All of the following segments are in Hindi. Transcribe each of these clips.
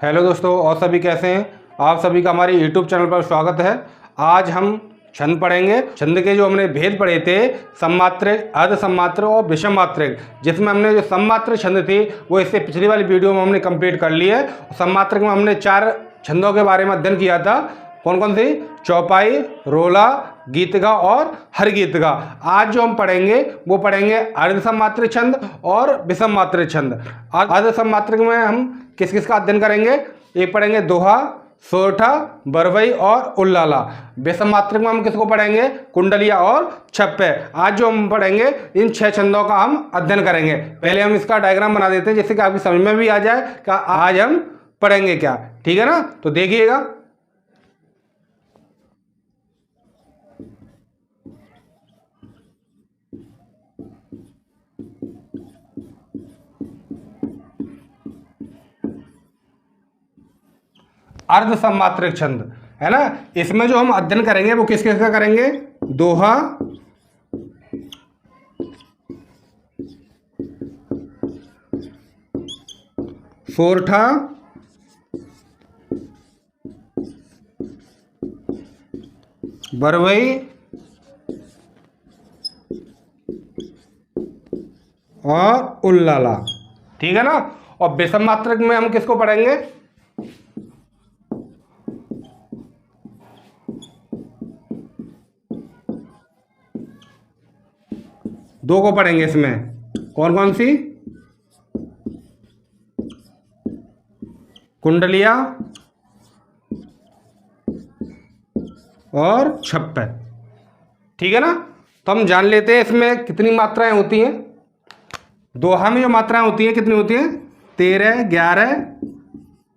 हेलो दोस्तों, और सभी कैसे हैं आप? सभी का हमारे यूट्यूब चैनल पर स्वागत है। आज हम छंद पढ़ेंगे। छंद के जो हमने भेद पढ़े थे, सममात्रिक, अर्ध सममात्रिक और विषम मात्रिक, जिसमें हमने जो सममात्रिक छंद थी वो इससे पिछली वाली वीडियो में हमने कंप्लीट कर ली है। सममात्रिक में हमने 4 छंदों के बारे में अध्ययन किया था। कौन कौन सी? चौपाई, रोला, गीतगा और हर गीतगा। आज जो हम पढ़ेंगे वो पढ़ेंगे अर्ध सममात्रिक छंद और विषम मात्रिक छंद। अर्ध सममात्रिक में हम किस किस का अध्ययन करेंगे? एक पढ़ेंगे दोहा, सोरठा, बरवई और उल्लाला। विषम मात्रिक में हम किसको पढ़ेंगे? कुंडलिया और छप्पे। आज जो हम पढ़ेंगे इन 6 छंदों का हम अध्ययन करेंगे। पहले हम इसका डायग्राम बना देते हैं जिससे कि आपकी समझ में भी आ जाए कि आज हम पढ़ेंगे क्या। ठीक है ना? तो देखिएगा। अर्ध सममात्रिक छंद है ना, इसमें जो हम अध्ययन करेंगे वो किस किस का करेंगे? दोहा, सोरठा, बरवई और उल्लाला। ठीक है ना? और विषम मात्रिक में हम किसको पढ़ेंगे? दो को पढ़ेंगे इसमें। कौन कौन सी? कुंडलिया और छप्पे। ठीक है ना? तो हम जान लेते हैं इसमें कितनी मात्राएं होती हैं। दोहा में जो मात्राएं होती हैं कितनी होती हैं? 13, 11,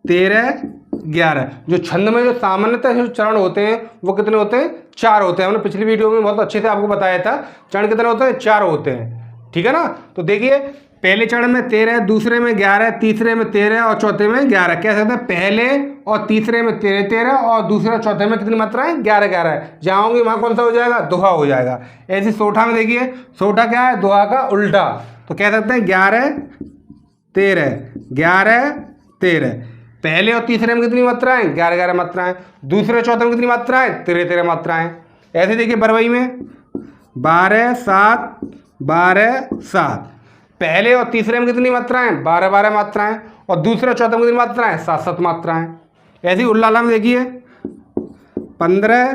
13, 11। जो छंद में जो सामान्यतः जो चरण होते हैं वो कितने होते हैं? 4 होते हैं। हमने पिछली वीडियो में बहुत अच्छे से आपको बताया था चरण कितने होते हैं? 4 होते हैं। ठीक है ना? तो देखिए, पहले चरण में 13, दूसरे में 11, तीसरे में 13 और चौथे में 11। कह सकते हैं पहले और तीसरे में 13 13 और दूसरे और चौथे में कितनी मात्राएं? 11 11। जहाँ होंगी वहाँ कौन सा हो जाएगा? दोहा हो जाएगा। ऐसे सोठा में देखिए, सोठा क्या है? दोहा का उल्टा। तो कह सकते हैं 11 13, 11 13। पहले और तीसरे में कितनी मात्राएं? 11 11 मात्राएं। दूसरे और चौथे में कितनी मात्राएं? 13 13 मात्राएं। ऐसे देखिए बरवई में 12 7, 12 7। पहले और तीसरे में कितनी मात्राएं? 12 12 मात्राएं। और दूसरे और चौथे में कितनी मात्राएं? 7 7 मात्राएं। ऐसे ही उल्लाला में देखिए 15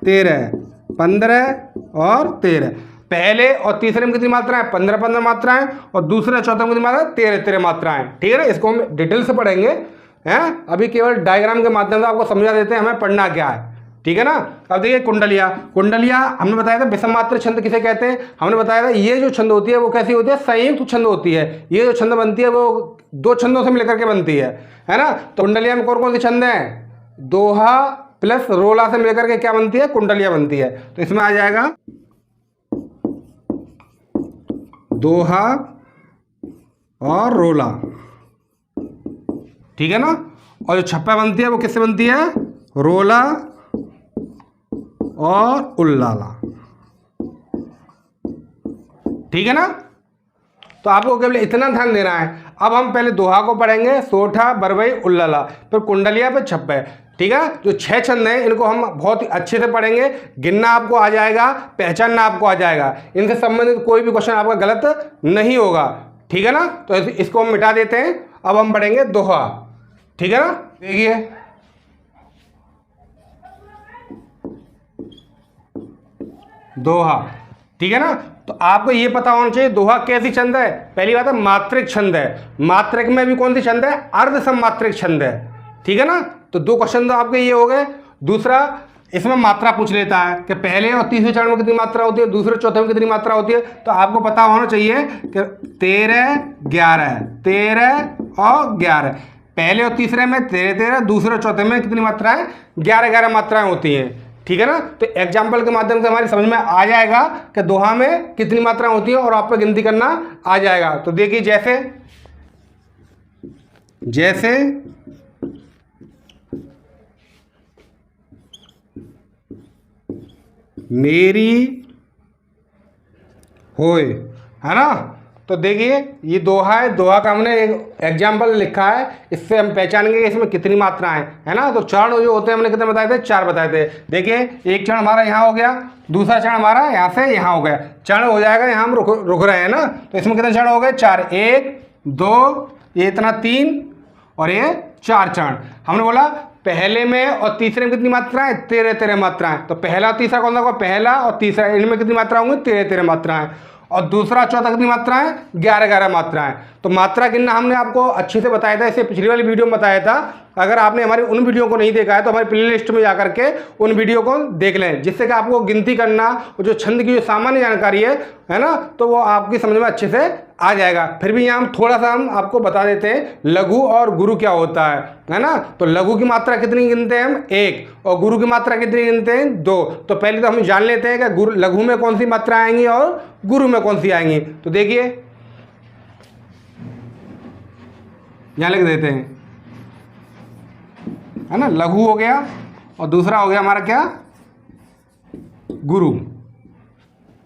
13, 15 और 13। पहले और तीसरे में कितनी मात्राएं? 15 15 मात्राएं। और दूसरे और चौथे में कितनी मात्राएं? 13 13 मात्राएं। ठीक है ना? इसको हम डिटेल से पढ़ेंगे हैं। अभी केवल डायग्राम के माध्यम से आपको समझा देते हैं हमें पढ़ना क्या है। ठीक है ना? अब देखिए कुंडलिया। कुंडलिया हमने बताया था विषम मात्रिक छंद किसे कहते हैं। हमने बताया था ये जो छंद होती है वो कैसी होती है? संयुक्त छंद होती है। ये जो छंद बनती है वो 2 छंदों से मिलकर के बनती है ना? तो कुंडलिया में कौन कौन सी छंद हैं? दोहा प्लस रोला से मिलकर के क्या बनती है? कुंडलिया बनती है। तो इसमें आ जाएगा दोहा और रोला। ठीक है ना? और जो छप्पा बनती है वो किससे बनती है? रोला और उल्लाला। ठीक है ना? तो आपको केवल इतना ध्यान देना है। अब हम पहले दोहा को पढ़ेंगे, सोठा, बरवई, उल्लाला, फिर कुंडलिया, पे छप्पे। ठीक है? जो 6 छंद हैं इनको हम बहुत ही अच्छे से पढ़ेंगे। गिनना आपको आ जाएगा, पहचानना आपको आ जाएगा। इनसे संबंधित कोई भी क्वेश्चन आपका गलत नहीं होगा। ठीक है ना? तो इसको हम मिटा देते हैं। अब हम पढ़ेंगे दोहा। ठीक है ना? देखिए दोहा। ठीक है ना? तो आपको ये पता होना चाहिए दोहा कैसी छंद है। पहली बात है मात्रिक छंद है। मात्रिक में भी कौन सी छंद है? अर्ध सममात्रिक छंद है। ठीक है ना? तो 2 क्वेश्चन तो आपके ये हो गए। दूसरा, इसमें मात्रा पूछ लेता है कि पहले और तीसरे चरण में कितनी मात्रा होती है, दूसरे चौथे में कितनी मात्रा होती है। तो आपको पता होना चाहिए कि 13 11, 13 और 11। पहले और तीसरे में 13 13, दूसरे और चौथे में कितनी मात्राएं? 11 11 मात्राएं होती हैं। ठीक है ना? तो एग्जाम्पल के माध्यम से हमारी समझ में आ जाएगा कि दोहा में कितनी मात्राएं होती हैं और आपको गिनती करना आ जाएगा। तो देखिए जैसे जैसे मेरी होए, है ना? तो देखिए ये दोहा है, दोहा का हमने एक एग्जाम्पल लिखा है, इससे हम पहचानेंगे कि इसमें कितनी मात्राएं है ना। तो चरण जो होते हैं हमने कितने बताए थे, 4 बताए थे। देखिए एक चरण हमारा यहाँ हो गया, दूसरा चरण हमारा यहाँ से यहाँ हो गया, चरण हो जाएगा, यहाँ हम रुक रहे हैं ना। तो इसमें कितने चरण हो गए, 4, 1 2 ये इतना 3 और ये 4 चरण। हमने बोला पहले में और तीसरे में कितनी मात्राएं, 13 मात्राएं। तो पहला और तीसरा कौन सा होगा, पहला और तीसरा, इनमें कितनी मात्रा होंगी, 13 मात्राएं। और दूसरा चौथा कितनी मात्राएं, 11 मात्राएं। तो मात्रा गिनना हमने आपको अच्छे से बताया था, इसे पिछली वाली वीडियो में बताया था। अगर आपने हमारी उन वीडियो को नहीं देखा है तो हमारी प्ले लिस्ट में जाकर के उन वीडियो को देख लें, जिससे कि आपको गिनती करना और जो छंद की जो सामान्य जानकारी है ना, तो वो आपकी समझ में अच्छे से आ जाएगा। फिर भी यहाँ हम थोड़ा सा हम आपको बता देते हैं लघु और गुरु क्या होता है ना। तो लघु की मात्रा कितनी गिनते हैं हम, 1, और गुरु की मात्रा कितनी गिनते हैं, 2। तो पहले तो हम जान लेते हैं कि लघु में कौन सी मात्रा आएंगी और गुरु में कौन सी आएंगी। तो देखिए यहाँ लिख देते हैं, है ना, लघु हो गया और दूसरा हो गया हमारा क्या, गुरु।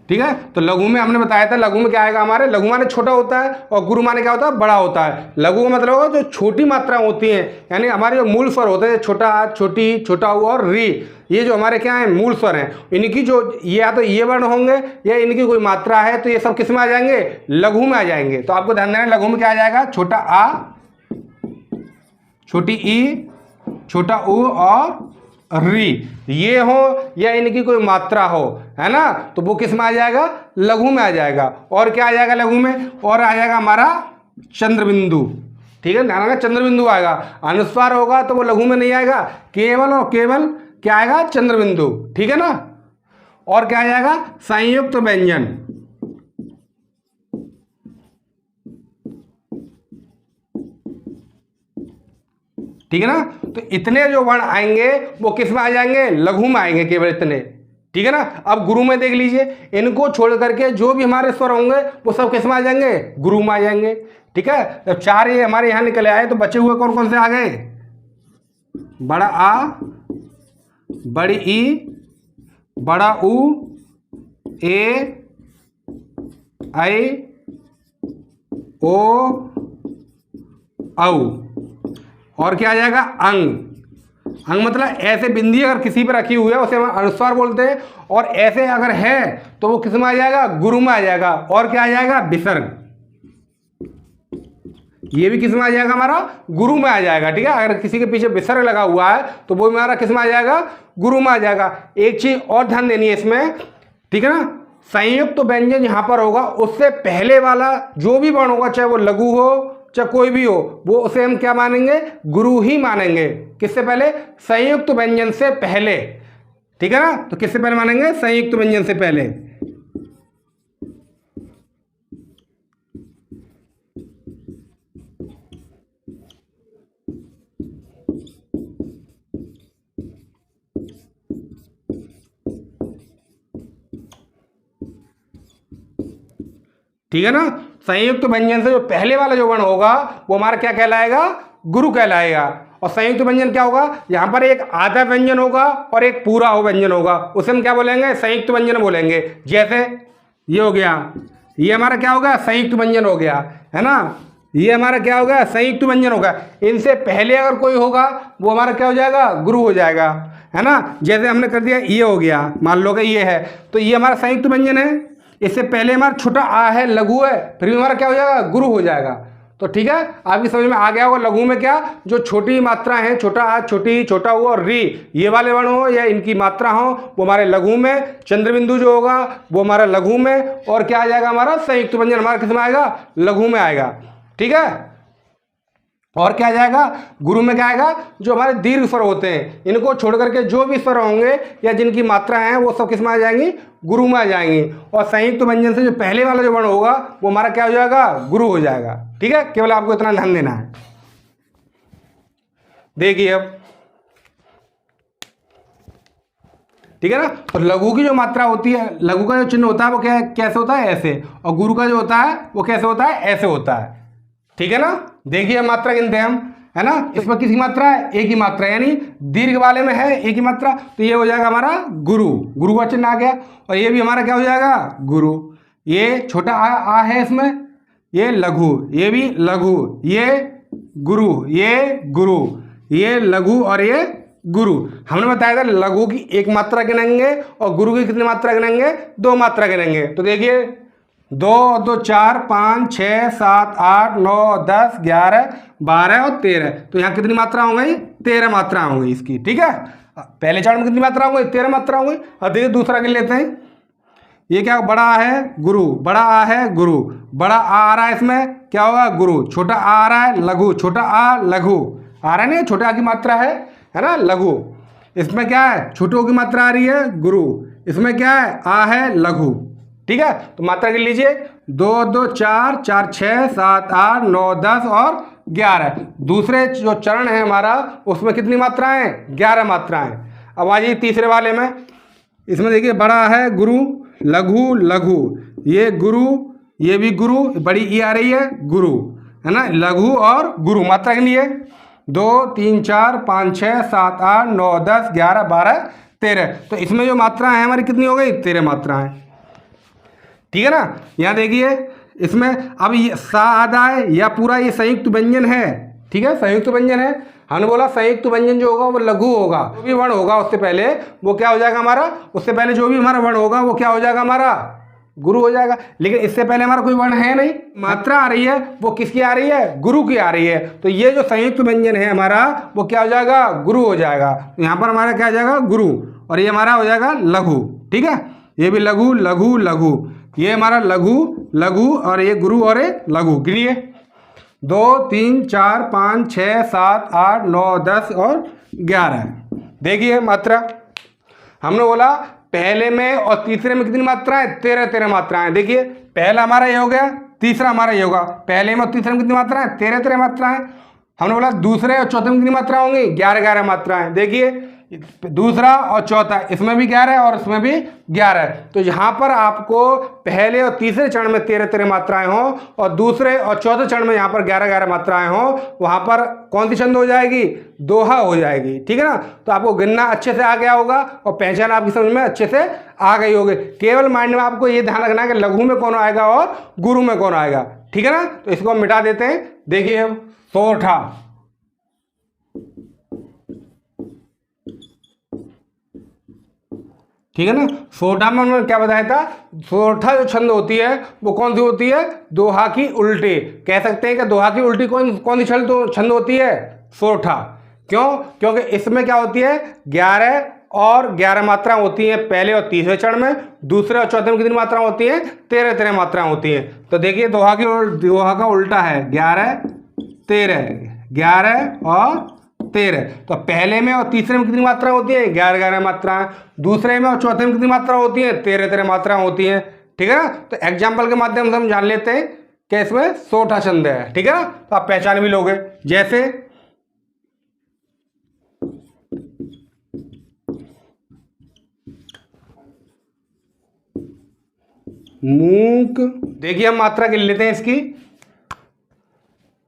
ठीक है, तो लघु में हमने बताया था, लघु में क्या आएगा हमारे, लघु माने छोटा होता है और गुरु माने क्या होता है, बड़ा होता है। लघु का मतलब होगा जो छोटी मात्रा होती हैं, यानी हमारे जो मूल स्वर होते हैं, छोटा आ, छोटी, छोटा उ और री, ये जो हमारे क्या है मूल स्वर हैं, इनकी जो या तो ये वर्ण होंगे या इनकी कोई मात्रा है, तो ये सब किस में आ जाएंगे, लघु में आ जाएंगे। तो आपको ध्यान देना, लघु में क्या आ जाएगा, छोटा आ, छोटी ई, छोटा उ और री, ये हो या इनकी कोई मात्रा हो, है ना, तो वो किस में आ जाएगा, लघु में आ जाएगा। और क्या आ जाएगा लघु में, और आ जाएगा हमारा चंद्रबिंदु। ठीक है, ध्यान रखना, चंद्रबिंदु आएगा। अनुस्वार होगा तो वो लघु में नहीं आएगा, केवल और केवल क्या आएगा, चंद्रबिंदु। ठीक है ना। और क्या आ जाएगा, संयुक्त व्यंजन। ठीक है ना। तो इतने जो वर्ण आएंगे वो किस में आ जाएंगे, लघु में आएंगे, केवल इतने। ठीक है ना। अब गुरु में देख लीजिए, इनको छोड़ करके जो भी हमारे स्वर होंगे वो सब किस में आ जाएंगे, गुरु में आ जाएंगे। ठीक है, जब 4 ये हमारे यहाँ निकले आए तो बचे हुए कौन कौन से आ गए, बड़ा आ, बड़ी ई, बड़ा उ, ए, आई, ओ, औ। और क्या आ जाएगा, अंग। अंग मतलब ऐसे बिंदी अगर किसी पे रखी हुई है उसे हम अनुस्वार बोलते हैं, और ऐसे अगर है तो वो किस में आ जाएगा, गुरु में आ जाएगा। और क्या आ जाएगा, विसर्ग, ये भी किस में आ जाएगा, हमारा गुरु में आ जाएगा। ठीक है, अगर किसी के पीछे विसर्ग लगा हुआ है तो वो हमारा किस में आ जाएगा, गुरु में आ जाएगा। एक चीज और ध्यान देनी है इसमें, ठीक है ना, संयुक्त तो व्यंजन यहां पर होगा, उससे पहले वाला जो भी वर्ण होगा, चाहे वो लघु हो चाहे कोई भी हो, वो उसे हम क्या मानेंगे, गुरु ही मानेंगे। किससे पहले, संयुक्त व्यंजन से पहले। ठीक है ना, तो किससे पहले मानेंगे, संयुक्त व्यंजन से पहले। ठीक है ना, संयुक्त व्यंजन से जो पहले वाला जो वर्ण होगा वो हमारा क्या कहलाएगा, गुरु कहलाएगा। और संयुक्त व्यंजन क्या होगा, यहाँ पर एक आधा व्यंजन होगा और एक पूरा हो व्यंजन होगा, उसे हम क्या बोलेंगे, संयुक्त व्यंजन बोलेंगे। जैसे ये हो गया, ये हमारा क्या होगा, संयुक्त व्यंजन हो गया, है ना, ये हमारा क्या होगा, संयुक्त व्यंजन होगा। इनसे पहले अगर कोई होगा वो हमारा क्या हो जाएगा, गुरु हो जाएगा, है ना। जैसे हमने कर दिया, ये हो गया, मान लो कि ये है, तो ये हमारा संयुक्त व्यंजन है। इससे पहले हमारा छोटा आ है, लघु है, फिर भी हमारा क्या हो जाएगा, गुरु हो जाएगा। तो ठीक है, आपकी समझ में आ गया होगा। लघु में क्या, जो छोटी मात्रा है, छोटा आ, छोटी, छोटा उ और री, ये वाले वर्ण हो या इनकी मात्रा हो, वो हमारे लघु में। चंद्रबिंदु जो होगा वो हमारा लघु में। और क्या आ जाएगा, हमारा संयुक्त व्यंजन हमारा किस में आएगा, लघु में आएगा। ठीक है, और क्या आ जाएगा, गुरु में क्या आएगा, जो हमारे दीर्घ स्वर होते हैं, इनको छोड़ करके जो भी स्वर होंगे या जिनकी मात्रा है वो सब किस में आ जाएंगी, गुरु में आ जाएंगी। और संयुक्त व्यंजन से जो पहले वाला जो वर्ण होगा वो हमारा क्या हो जाएगा, गुरु हो जाएगा। ठीक है, केवल आपको इतना ध्यान देना है। देखिए अब, ठीक है ना, तो लघु की जो मात्रा होती है, लघु का जो चिन्ह होता है वो क्या कैसे होता है, ऐसे, और गुरु का जो होता है वो कैसे होता है, ऐसे होता है। ठीक है ना। देखिए मात्रा गिनते हैं हम, है ना, इसमें किसी मात्रा है, एक ही मात्रा, यानी दीर्घ वाले में है एक ही मात्रा, तो ये हो जाएगा हमारा गुरु, गुरु का चिन्ह आ गया। और ये भी हमारा क्या हो जाएगा, गुरु। ये छोटा आ है इसमें, ये लघु, ये भी लघु, ये गुरु, ये गुरु, ये लघु और ये गुरु। हमने बताया था लघु की एक मात्रा गिनेंगे और गुरु की कितनी मात्रा गिनेंगे, 2 मात्रा गिनेंगे। तो देखिए 2 2 4 5 6 7 8 9 10 11 12 और 13। तो यहाँ कितनी मात्रा हो गई, 13 मात्रा हो गई इसकी। ठीक है, पहले चरण में कितनी मात्रा हो गई, 13 मात्रा हो गई। अब देखिए दूसरा गिन लेते हैं। ये क्या, बड़ा आ है गुरु, बड़ा आ है गुरु, बड़ा आ रहा है, इसमें क्या होगा गुरु, छोटा आ रहा है लघु, छोटा आ लघु आ रहा है नहीं, छोटा आ की मात्रा है ना लघु। इसमें क्या है, छोटों की मात्रा आ रही है गुरु, इसमें क्या है आ है लघु। ठीक है, तो मात्रा गिन लीजिए 2 2 4 4 6 7 8 9 10 और 11। दूसरे जो चरण है हमारा उसमें कितनी मात्राएं, 11 मात्राएं। अब आ जाइए तीसरे वाले में। इसमें देखिए बड़ा है गुरु, लघु लघु, ये गुरु, ये भी गुरु, बड़ी ई आ रही है गुरु, है ना, लघु और गुरु। मात्रा के लिए 2 3 4 5 6 7 8 9 10 11 12 13। तो इसमें जो मात्रा है हमारी कितनी हो गई, 13 मात्राएं। ठीक है ना, यहाँ देखिए इसमें अब ये सा आधा है या पूरा ये संयुक्त व्यंजन है। ठीक है, संयुक्त व्यंजन है। हमने बोला संयुक्त व्यंजन जो होगा वो लघु होगा, जो भी वर्ण होगा उससे पहले वो क्या हो जाएगा हमारा, उससे पहले जो भी हमारा वर्ण होगा वो क्या हो जाएगा हमारा गुरु हो जाएगा। लेकिन इससे पहले हमारा कोई वर्ण है नहीं, मात्रा आ रही है वो किसकी आ रही है, गुरु की आ रही है। तो ये जो संयुक्त व्यंजन है हमारा वो क्या हो जाएगा, गुरु हो जाएगा। तो यहाँ पर हमारा क्या हो जाएगा गुरु, और ये हमारा हो जाएगा लघु। ठीक है, ये भी लघु लघु लघु, ये हमारा लघु लघु और ये गुरु और ये लघु। गिनिए 2 3 4 5 6 7 8 9 10 और 11। देखिए मात्रा हमने बोला पहले में और तीसरे में कितनी मात्राएं, 13 मात्राएं। देखिए पहला हमारा ये हो गया, तीसरा हमारा ये होगा। पहले में और तीसरे में कितनी मात्राएं, 13 मात्राएं। हमने बोला दूसरे और चौथे में कितनी मात्रा होंगी, 11 मात्राएं। देखिए दूसरा और चौथा इसमें भी 11 और इसमें भी 11। तो यहाँ पर आपको पहले और तीसरे चरण में 13 मात्राएं हो और दूसरे और चौथे चरण में यहाँ पर 11 मात्राएं हो, वहाँ पर कौन सी छंद हो जाएगी, दोहा हो जाएगी। ठीक है ना, तो आपको गिनना अच्छे से आ गया होगा और पहचान आपकी समझ में अच्छे से आ गई होगी। केवल माइंड में आपको ये ध्यान रखना है कि लघु में कौन आएगा और गुरु में कौन आएगा। ठीक है ना, तो इसको हम मिटा देते हैं। देखिए हम सोठा, ठीक है ना, सोठा में उन्होंने क्या बताया था, सोठा जो छंद होती है वो कौन सी होती है, दोहा की उल्टी। कह सकते हैं कि दोहा की उल्टी कौन सी छंद होती है, सोठा। क्यों, क्योंकि इसमें क्या होती है 11 और 11 मात्रा होती हैं पहले और तीसरे चरण में, दूसरे और चौथे में कितनी मात्रा होती हैं, 13 मात्रा होती हैं। तो देखिए दोहा का उल्टा है 11 13, 11 और 13। तो पहले में और तीसरे में कितनी मात्रा होती है, 11 मात्राएं। दूसरे में और चौथे में कितनी मात्रा होती है, 13 मात्रा होती हैं। ठीक है ना, तो एग्जाम्पल के माध्यम से हम जान लेते हैं कि इसमें सोठा छंद है। ठीक है ना, तो आप पहचान भी लोगे। जैसे मूक, देखिए हम मात्रा गिन लेते हैं इसकी।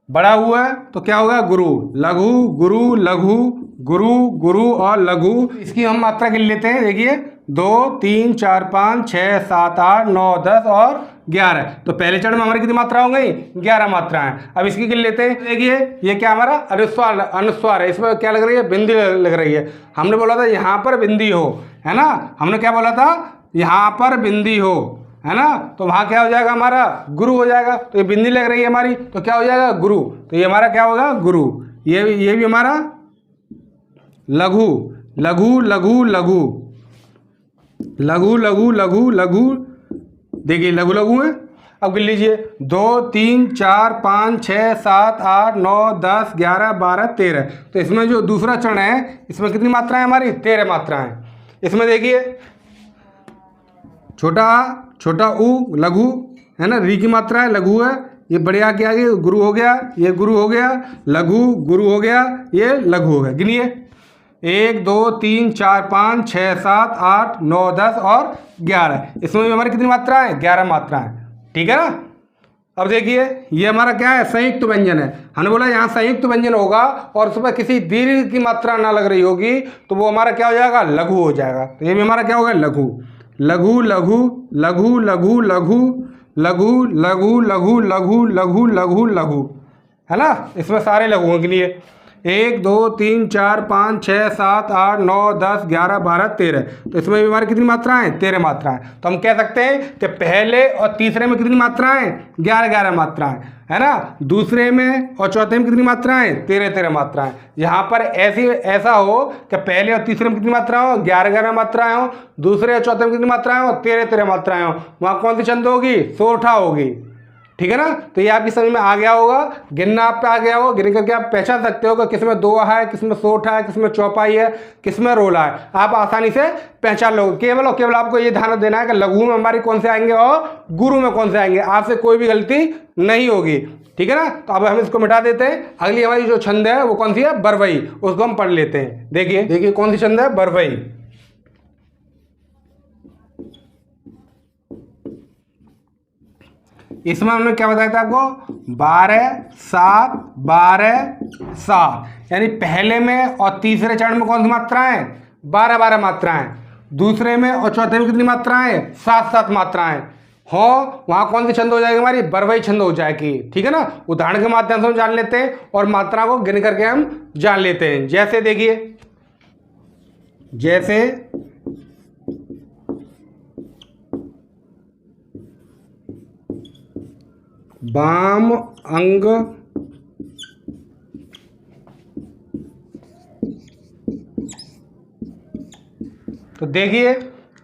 बड़ा हुआ है तो क्या होगा गुरु, लघु गुरु लघु गुरु गुरु और लघु। इसकी हम मात्रा गिन लेते हैं। देखिए 2 3 4 5 6 7 8 9 10 और 11। तो पहले चरण में हमारी कितनी मात्रा हो गई, 11 मात्राएं। अब इसकी गिन लेते हैं। देखिए ये क्या हमारा अनुस्वार है, इसमें क्या लग रही है, बिंदी लग रही है। हमने बोला था यहाँ पर बिंदी हो, है ना, हमने क्या बोला था, यहाँ पर बिंदी हो, है ना, तो वहाँ क्या हो जाएगा हमारा गुरु हो जाएगा। तो ये बिंदी लग रही है हमारी, तो क्या हो जाएगा गुरु। तो ये हमारा क्या होगा गुरु। ये भी हमारा लघु लघु लघु लघु लघु लघु लघु लघु। देखिए लघु लघु है। अब गिन लीजिए 2 3 4 5 6 7 8 9 10 11 12 13। तो इसमें जो दूसरा चरण है इसमें कितनी मात्राएं हमारी, 13 मात्राएं। इसमें देखिए छोटा उ लघु, है ना, री की मात्रा है, लघु है। ये बड़े आगे आगे गुरु हो गया, ये गुरु हो गया, लघु गुरु हो गया, ये लघु हो गया। गिनिए 1 2 3 4 5 6 7 8 9 10 और 11। इसमें भी हमारी कितनी मात्रा है, 11 मात्रा है। ठीक है ना। अब देखिए ये हमारा क्या है, संयुक्त व्यंजन है। हमने बोला यहाँ संयुक्त व्यंजन होगा और उस पर किसी दीर्घ की मात्रा ना लग रही होगी तो वो हमारा क्या हो जाएगा, लघु हो जाएगा। तो ये भी हमारा क्या होगा, लघु लघु लघु लघु लघु लघु लघु लघु लघु लघु लघु लघु लघु, है ना। इसमें सारे लघुओं के लिए 1 2 3 4 5 6 7 8 9 10 11 12 13, तो इसमें भी हमारी कितनी मात्राएं, 13 मात्राएं। तो हम कह सकते हैं कि पहले और तीसरे में कितनी मात्राएं, 11 मात्राएं, है ना। दूसरे में और चौथे में कितनी मात्राएं, 13 मात्राएं। यहाँ पर ऐसा हो कि पहले और तीसरे में कितनी मात्राएं हो, 11 मात्राएं हो, दूसरे और चौथे में कितनी मात्राएं हो, 13 मात्राएं हो। वहाँ कौन सी छंद होगी, सोठा होगी, ठीक है ना। तो ये आपकी समझ में आ गया होगा, गिनना आप पे आ गया होगा, गिन करके आप पहचान सकते हो कि किसमें दोहा है, किसमें सोठा है, किसमें चौपाई है, किसमें रोला है। आप आसानी से पहचान लोगे। केवल और केवल आपको ये ध्यान देना है कि लघु में हमारी कौन से आएंगे और गुरु में कौन से आएंगे, आपसे कोई भी गलती नहीं होगी, ठीक है ना। तो अब हम इसको मिटा देते हैं। अगली हमारी जो छंद है वो कौन सी है, बरवई, उसको हम पढ़ लेते हैं। देखिए कौन सी छंद है, बरवई। इसमें हमने क्या बताया था आपको, 12 7 12 7, यानी पहले में और तीसरे चरण में कौन सी मात्राएं, 12 मात्राएं। दूसरे में और चौथे में कितनी मात्राएं, 7 मात्राएं हो। वहां कौन सी छंद हो जाएगी, हमारी बरवई छंद हो जाएगी, ठीक है ना। उदाहरण के माध्यम से हम जान लेते हैं और मात्रा को गिन करके हम जान लेते हैं। जैसे देखिए, जैसे वाम अंग तो देखिए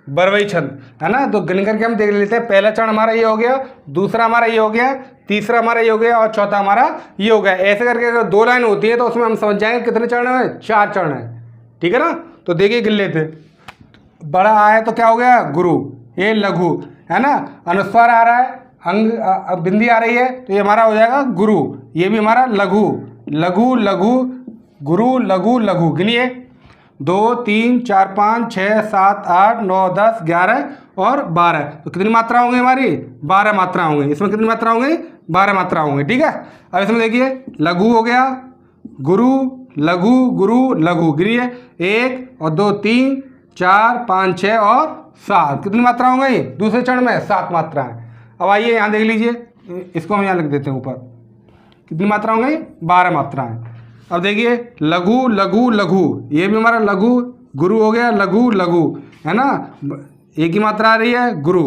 बरवई छंद, है ना। तो गिन करके हम देख लेते हैं। पहला चरण हमारा ये हो गया, दूसरा हमारा ये हो गया, तीसरा हमारा ये हो गया और चौथा हमारा ये हो गया। ऐसे करके अगर 2 लाइन होती है तो उसमें हम समझ जाएंगे कितने चरण है, 4 चरण है, ठीक है ना। तो देखिए गिन लेते, बड़ा आया तो क्या हो गया, गुरु, ये लघु, है ना। अनुस्वार आ रहा है, अंग बिंदी आ रही है, तो ये हमारा हो जाएगा गुरु। ये भी हमारा लघु, लघु लघु गुरु लघु लघु। गिनिए 2 3 4 5 6 7 8 9 10 11 और 12, तो कितनी मात्रा होंगी हमारी, 12 मात्रा होंगी। इसमें कितनी मात्रा होंगी, 12 मात्रा होंगी, ठीक है। अब इसमें देखिए लघु हो गया, गुरु लघु गुरु लघु। गिनिए 1 और 2 3 4 5 6 और 7, कितनी मात्रा हो गई, दूसरे चरण में 7 मात्राएं। अब आइए यहाँ देख लीजिए, इसको हम यहाँ लिख देते हैं ऊपर, कितनी मात्रा हो गई, 12 मात्राएं। अब देखिए लघु लघु लघु, ये भी हमारा लघु, गुरु हो गया लघु लघु, है ना। एक ही मात्रा आ रही है, गुरु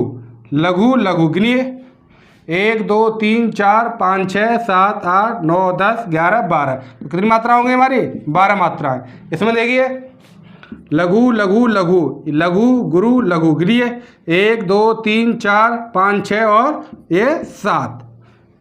लघु लघु। गिनिए 1 2 3 4 5 6 7 8 9 10 11 12, तो कितनी मात्रा होंगी हमारी, 12 मात्राएं। इसमें देखिए लघु लघु लघु, लघु गुरु लघु। गिनिए 1 2 3 4 5 6 और ये 7,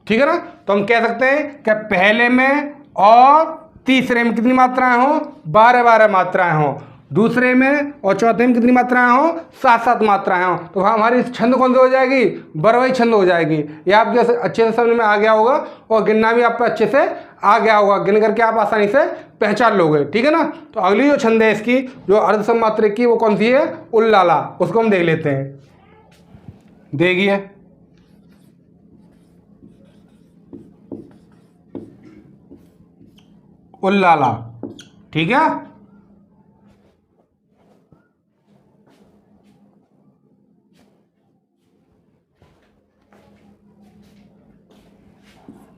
ठीक है ना। तो हम कह सकते हैं कि पहले में और तीसरे में कितनी मात्राएं हो, 12 मात्राएं हो। दूसरे में और चौथे में कितनी मात्राएं हो, 7 मात्राएं हो। तो वहाँ हमारी छंद कौन सी हो जाएगी, बरवई छंद हो जाएगी। ये आपके अच्छे से समझ में आ गया होगा और गिनना भी आपको अच्छे से आ गया होगा, गिन करके आप आसानी से पहचान लोगे, ठीक है ना। तो अगली जो छंद है इसकी, जो अर्धसम मात्रिक की, वो कौन सी है, उल्लाला, उसको हम देख लेते हैं। देखिए उल्लाला, ठीक है।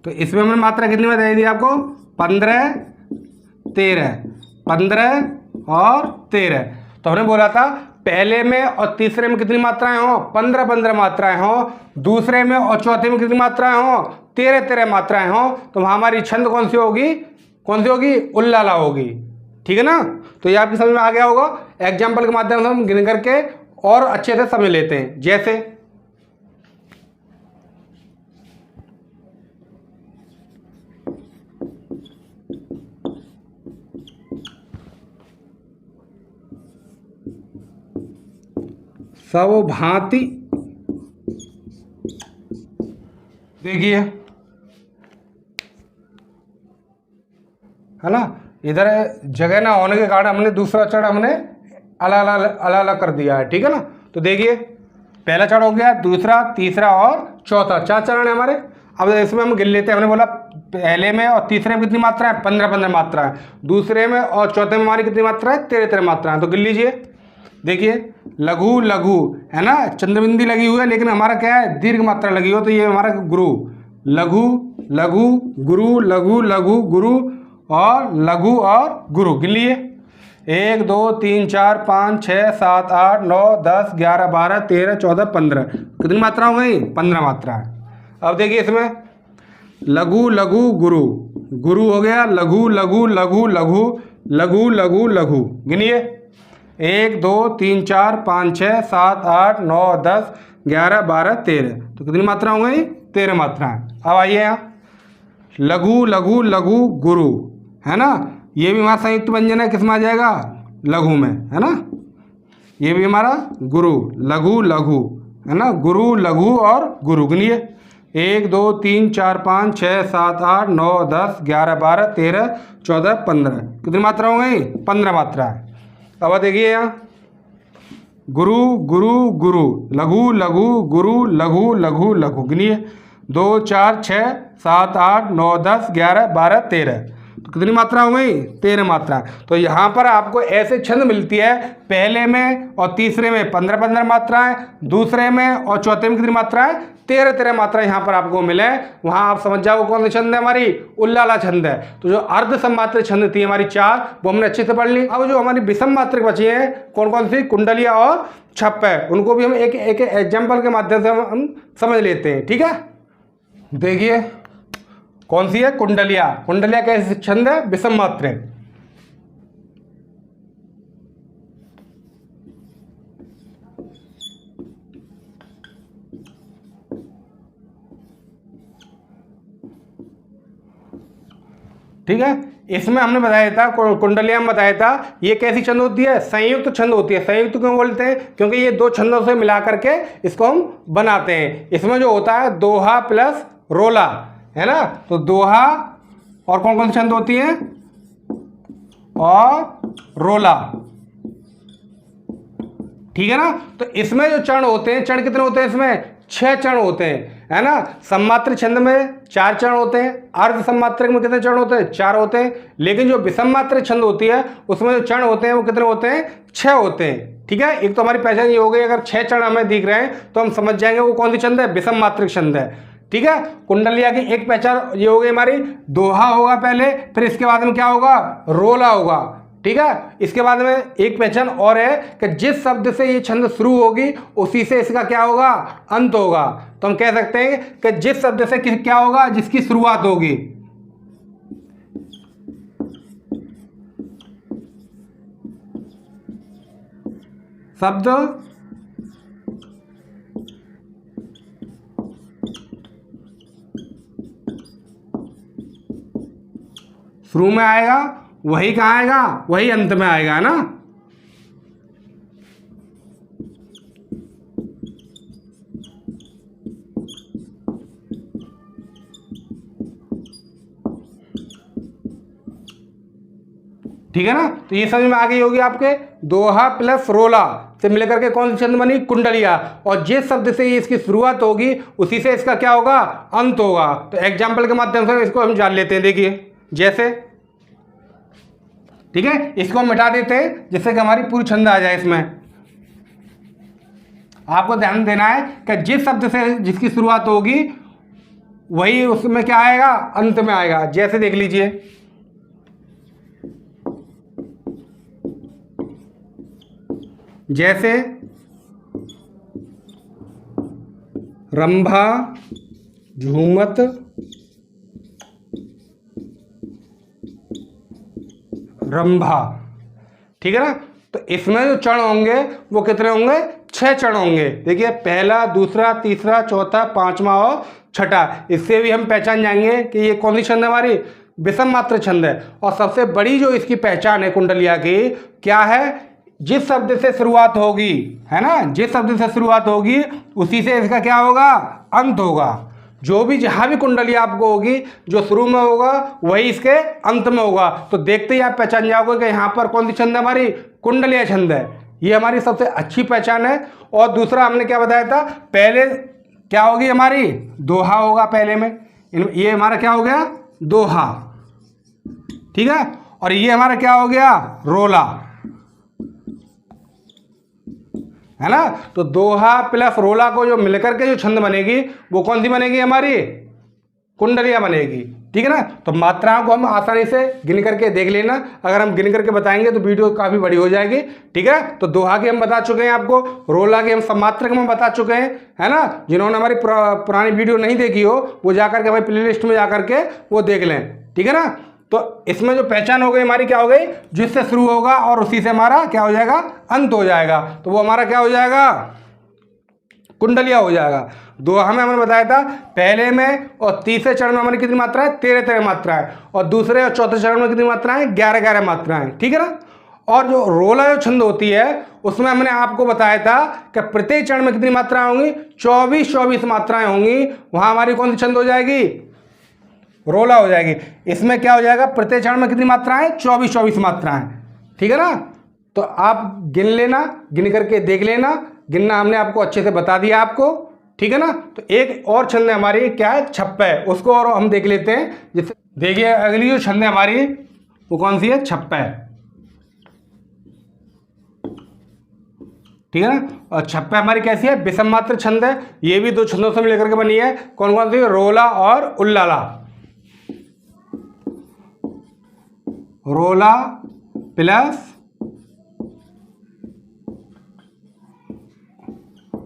तो इसमें हमने मात्रा कितनी बता दी आपको, 15 13, 15 और 13। तो हमने बोला था पहले में और तीसरे में कितनी मात्राएं हो, 15 मात्राएं हो। दूसरे में और चौथे में कितनी मात्राएं हो, 13 मात्राएं हो। तो वहाँ हमारी छंद कौन सी होगी, उल्लाला होगी, ठीक है ना। तो ये आपकी समझ में आ गया होगा। एग्जाम्पल के माध्यम से हम गिन करके और अच्छे से समझ लेते हैं। जैसे सब भांति, देखिए है ना, इधर जगह ना होने के कारण हमने दूसरा चरण हमने अलग अलग कर दिया है, ठीक है ना। तो देखिए पहला चरण हो गया, दूसरा, तीसरा और चौथा, 4 चरण है हमारे। अब इसमें हम गिन लेते हैं। हमने बोला पहले में और तीसरे में कितनी मात्रा है, 15 मात्रा है। दूसरे में और चौथे में हमारी कितनी मात्रा है, 13 मात्रा है। तो गिन लीजिए देखिए लघु लघु है ना, चंद्रबिंदी लगी हुई है लेकिन हमारा क्या है, दीर्घ मात्रा लगी हो, तो ये हमारा गुरु। लघु लघु गुरु, लघु लघु गुरु और लघु और गुरु। गिन लिए 1 2 3 4 5 6 7 8 9 10 11 12 13 14 15। कितनी मात्रा हो गई? 15 मात्रा है। अब देखिए इसमें लघु लघु गुरु, गुरु हो गया, लघु लघु लघु लघु लघु लघु लघु। गिनिए 1 2 3 4 5 6 7 8 9 10 11 12 13। तो कितनी मात्रा हो गई? 13 मात्राएं। अब आइए यहाँ लघु लघु लघु गुरु है ना, ये भी हमारा संयुक्त व्यंजन है, किसमें आ जाएगा? लघु में, है ना। ये भी हमारा गुरु, लघु लघु है ना, गुरु लघु और गुरु। गिनिए 1 2 3 4 5 6 7 8 9 10 11 12 13 14 15। कितनी मात्रा हो गई? 15 मात्रा है। अब देखिए यहाँ गुरु गुरु गुरु, लघु लघु गुरु, लघु लघु लघु। गिनिए 2 4 6 7 8 9 10 11 12 13। तो कितनी मात्रा हो गई? 13 मात्रा। तो यहाँ पर आपको ऐसे छंद मिलती है, पहले में और तीसरे में 15-15 मात्राएं, दूसरे में और चौथे में कितनी मात्राएं? 13-13 मात्रा यहाँ पर आपको मिले। वहाँ आप समझ जाओ कौन सी छंद है हमारी? उल्लाला छंद है। तो जो अर्ध सम्मात्रिक छंद थी हमारी 4, वो हमने अच्छे से पढ़ ली। अब जो हमारी विषम मात्रिक बची है कौन कौन सी? कुंडलिया और छप है, उनको भी हम एक एक एग्जाम्पल के माध्यम से हम समझ लेते हैं। ठीक है, देखिए कौन सी है? कुंडलिया। कुंडलिया कैसे छंद है? विषम मात्रिक। ठीक है, इसमें हमने बताया था, कुंडलिया में बताया था ये कैसी छंद होती है? संयुक्त छंद होती है। संयुक्त क्यों बोलते हैं? क्योंकि ये दो छंदों से मिला करके इसको हम बनाते हैं। इसमें जो होता है दोहा प्लस रोला, है ना। तो दोहा और कौन कौन सी छंद होती है? और रोला। ठीक है ना। तो इसमें जो चरण होते हैं, चरण कितने होते हैं? इसमें 6 चरण होते हैं, है ना। सम्मात्रिक छंद में 4 चरण होते हैं, अर्ध सम्मात्रिक में कितने चरण होते हैं? 4 होते हैं। लेकिन जो विषम मात्रिक छंद होती है उसमें जो चरण होते हैं वो कितने होते हैं? 6 होते हैं। ठीक है, एक तो हमारी पहचान ये हो गई, अगर 6 चरण हमें दिख रहे हैं तो हम समझ जाएंगे वो कौन सी छंद है? विषम मात्रिक छंद है। ठीक है, कुंडलिया की एक पहचान ये हो गई हमारी, दोहा होगा पहले, फिर इसके बाद में क्या होगा? रोला होगा। ठीक है, इसके बाद में एक पहचान और है कि जिस शब्द से ये छंद शुरू होगी उसी से इसका क्या होगा? अंत होगा। तो हम कह सकते हैं कि जिस शब्द से क्या होगा? जिसकी शुरुआत होगी। शब्द शुरू में आएगा, वही कहाँ आएगा? वही अंत में आएगा, ना। ठीक है ना। तो ये समझ में आ गई होगी आपके, दोहा प्लस रोला से मिलकर के कौन सी छंद बनी? कुंडलिया। और जिस शब्द से ये इसकी शुरुआत होगी उसी से इसका क्या होगा? अंत होगा। तो एग्जाम्पल के माध्यम से इसको हम जान लेते हैं। देखिए जैसे, ठीक है, इसको हम मिटा देते हैं जिससे कि हमारी पूरी छंद आ जाए। इसमें आपको ध्यान देना है कि जिस शब्द से जिसकी शुरुआत होगी वही उसमें क्या आएगा? अंत में आएगा। जैसे देख लीजिए, जैसे रंभा झूमत रंभा। ठीक है ना। तो इसमें जो चरण होंगे वो कितने होंगे? 6 चरण होंगे। देखिए पहला, दूसरा, तीसरा, चौथा, 5वां और छठा। इससे भी हम पहचान जाएंगे कि ये कौन सी छंद है? हमारी विषम मात्र छंद है। और सबसे बड़ी जो इसकी पहचान है कुंडलिया की, क्या है? जिस शब्द से शुरुआत होगी, है ना, जिस शब्द से शुरुआत होगी उसी से इसका क्या होगा? अंत होगा। जो भी जहां भी कुंडलिया आपको होगी, जो शुरू में होगा वही इसके अंत में होगा। तो देखते ही आप पहचान जाओगे कि यहाँ पर कौन सी छंद है? हमारी कुंडलिया छंद है। ये हमारी सबसे अच्छी पहचान है। और दूसरा हमने क्या बताया था? पहले क्या होगी हमारी? दोहा होगा पहले में। ये हमारा क्या हो गया? दोहा। ठीक है, और ये हमारा क्या हो गया? रोला। है ना। तो दोहा प्लस रोला को जो मिलकर के जो छंद बनेगी वो कौन सी बनेगी हमारी, कुंडलिया बनेगी। ठीक है ना। तो मात्राओं को हम आसानी से गिन करके देख लेना, अगर हम गिन करके बताएंगे तो वीडियो काफ़ी बड़ी हो जाएगी। ठीक है। तो दोहा के हम बता चुके हैं आपको, रोला के हम समात्रक में बता चुके हैं, है ना। जिन्होंने हमारी पुरानी वीडियो नहीं देखी हो वो जाकर के हमारी प्ले लिस्ट में जाकर के वो देख लें। ठीक है ना। तो इसमें जो पहचान हो गई हमारी क्या हो गई, जिससे शुरू होगा और उसी से हमारा क्या हो जाएगा, अंत हो जाएगा, तो वो हमारा क्या हो जाएगा, कुंडलिया हो जाएगा। दोहा में हमने बताया था पहले में और तीसरे चरण में हमारी कितनी मात्रा है, 13 मात्रा है, और दूसरे और चौथे चरण में कितनी मात्रा है, 11 मात्रा है। ठीक है ना। और जो रोला जो छंद होती है उसमें हमने आपको बताया था कि प्रत्येक चरण में कितनी मात्राएं होंगी, 24 मात्राएं होंगी। वहां हमारी कौन सी छंद हो जाएगी, रोला हो जाएगी। इसमें क्या हो जाएगा, प्रत्येक चरण में कितनी मात्राएं, 24 मात्राएं। ठीक है ना। तो आप गिन लेना, गिन करके देख लेना, गिनना हमने आपको अच्छे से बता दिया आपको। ठीक है ना। तो एक और छंद है हमारी क्या है, छप्पे, उसको और हम देख लेते हैं। जिससे देखिए अगली जो छंद है हमारी वो कौन सी है, छप्पे। ठीक है ना। और छप्पे हमारी कैसी है, विषम मात्र छंद है। ये भी 2 छंदों से मिलकर के बनी है। कौन कौन सी, रोला और उल्लाला। रोला प्लस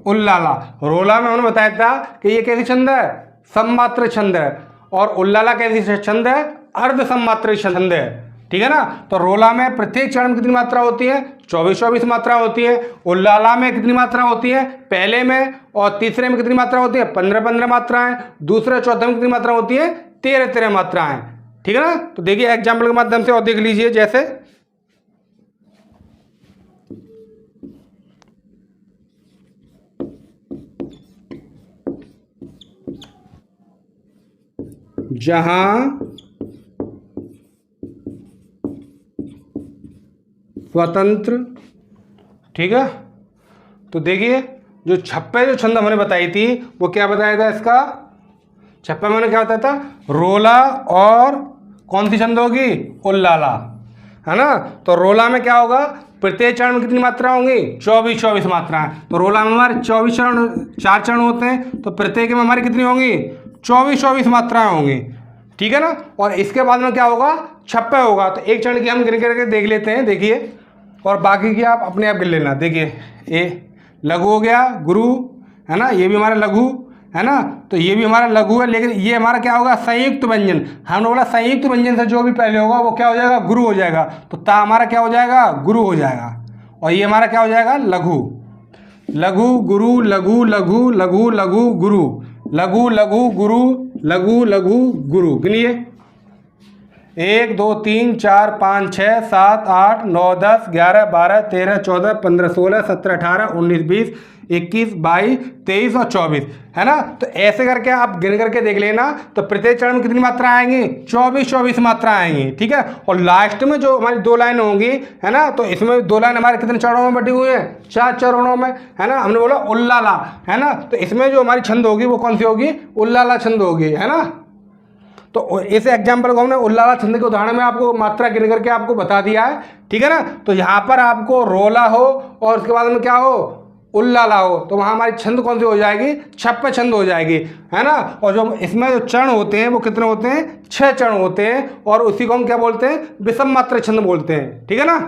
उल्लाला। रोला में हमने बताया था कि ये कैसी छंद है, सममात्र छंद है, और उल्लाला कैसी छंद है, अर्ध सममात्र छंद है। ठीक है ना। तो रोला में प्रत्येक चरण में कितनी मात्रा होती है, 24 मात्रा होती है। उल्लाला में कितनी मात्रा होती है, पहले में और तीसरे में कितनी मात्रा होती है, 15 मात्राएं। दूसरे चौथे में कितनी मात्रा होती है, 13 मात्राएं। ठीक है ना। तो देखिए एग्जाम्पल के माध्यम से और देख लीजिए, जैसे जहां स्वतंत्र। ठीक है। तो देखिए जो छप्पे जो छंद हमने बताई थी वो क्या बताया था, इसका छप्पे में मैंने क्या बताया था, रोला और कौन सी छंद होगी, उल्लाला, है ना। तो रोला में क्या होगा, प्रत्येक चरण में कितनी मात्रा होंगी, 24 मात्राएं। तो रोला में हमारे 24 चरण, 4 चरण होते हैं, तो प्रत्येक में हमारी कितनी होंगी, 24 मात्राएं होंगी। ठीक है ना। और इसके बाद में क्या होगा, छप्पे होगा। तो एक चरण की हम गिन करके देख लेते हैं, देखिए, और बाकी की आप अपने आप गिन लेना। देखिए ये लघु हो गया, गुरु, है ना, ये भी हमारा लघु है ना। तो ये भी हमारा लघु है, लेकिन ये हमारा क्या होगा, संयुक्त व्यंजन। हमने बोला संयुक्त व्यंजन से जो भी पहले होगा वो क्या हो जाएगा, गुरु हो जाएगा। तो ता हमारा क्या हो जाएगा, गुरु हो जाएगा। और ये हमारा क्या हो जाएगा, लघु, लघु गुरु, लघु लघु लघु लघु गुरु, लघु लघु गुरु, लघु लघु गुरु। गिनिए, 1 2 3 4 5 6 7 8 9 10 11 12 13 14 15 16 17 18 19 20 21 22 23 और 24, है ना। तो ऐसे करके आप गिन करके देख लेना। तो प्रत्येक चरण में कितनी मात्रा आएंगी, 24 मात्रा आएंगी। ठीक है। और लास्ट में जो हमारी 2 लाइन होंगी, है ना, तो इसमें 2 लाइन हमारे कितने चरणों में बटी हुई है, 4 चरणों में, है ना। हमने बोला उल्लाला, है ना। तो इसमें जो हमारी छंद होगी वो कौन सी होगी, उल्लाला छंद होगी, है ना। तो इस एग्जाम्पल को हमने उल्लाला छंद के उदाहरण में आपको मात्रा गिन करके आपको बता दिया है। ठीक है ना। तो यहाँ पर आपको रोला हो और उसके बाद में क्या हो, उल्लाला हो, तो वहाँ हमारी छंद कौन सी हो जाएगी, छप्पे छंद हो जाएगी, है ना। और जो इसमें जो चरण होते हैं वो कितने होते हैं, 6 चरण होते हैं, और उसी को हम क्या बोलते हैं, विषम मात्र छंद बोलते हैं। ठीक है ना।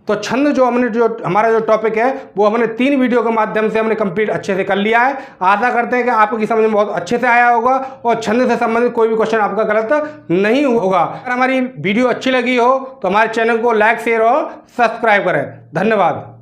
तो छंद जो हमने जो हमारा जो टॉपिक है वो हमने 3 वीडियो के माध्यम से हमने कंप्लीट अच्छे से कर लिया है। आशा करते हैं कि आपकी समझ में बहुत अच्छे से आया होगा और छंद से संबंधित कोई भी क्वेश्चन आपका गलत नहीं होगा। अगर हमारी वीडियो अच्छी लगी हो तो हमारे चैनल को लाइक, शेयर और सब्सक्राइब करें। धन्यवाद।